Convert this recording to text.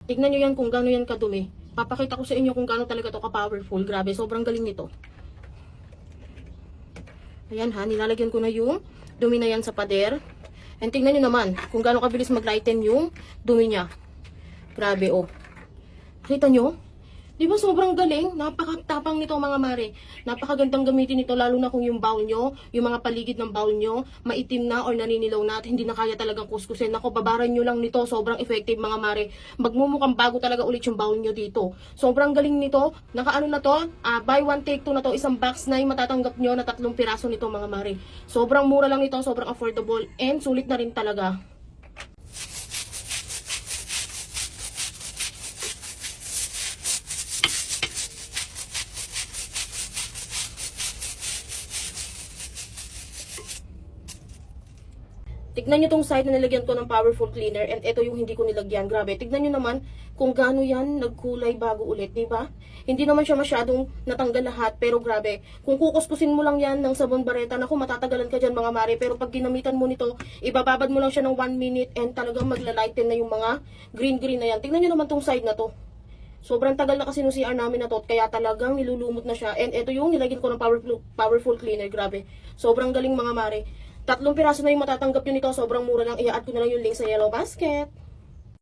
Tignan nyo yan kung gaano yan kadumi. Papakita ko sa inyo kung gaano talaga to ka-powerful. Grabe, sobrang galing nito. Ayan ha, nilalagyan ko na yung dumi na yan sa pader. And tingnan nyo naman kung gaano kabilis mag-lighten yung dumi niya. Grabe oh. Kita nyo? Di ba sobrang galing? Napakatapang nito mga mare. Napakagandang gamitin nito lalo na kung yung bowl nyo, yung mga paligid ng bowl nyo, maitim na or naninilaw na at hindi na kaya talagang kuskusin. Ako, babaran nyo lang nito. Sobrang effective mga mare. Magmumukhang bago talaga ulit yung bowl nyo dito. Sobrang galing nito. Nakaano na to? Buy one take two na to. Isang box na yung matatanggap nyo na 3 piraso nito mga mare. Sobrang mura lang nito. Sobrang affordable. And sulit na rin talaga. Tignan nyo tong side na nilagyan ko ng powerful cleaner and ito yung hindi ko nilagyan. Grabe, tignan nyo naman kung gaano yan nagkulay bago ulit, di ba? Hindi naman siya masyadong natanggal lahat, pero grabe. Kung kukuskusin mo lang yan ng sabon bareta, naku, matatagalan ka dyan mga mare. Pero pag ginamitan mo nito, ibababad mo lang siya ng 1 minute and talagang maglalighten na yung mga green-green na yan. Tignan nyo naman tong side na to. Sobrang tagal na kasi nung CR namin na to, kaya talagang nilulumot na siya. And ito yung nilagyan ko ng powerful cleaner, grabe. Sobrang galing mga mare. 3 piraso na yung matatanggap nyo nito, sobrang mura lang. I-add ko na lang yung link sa yellow basket.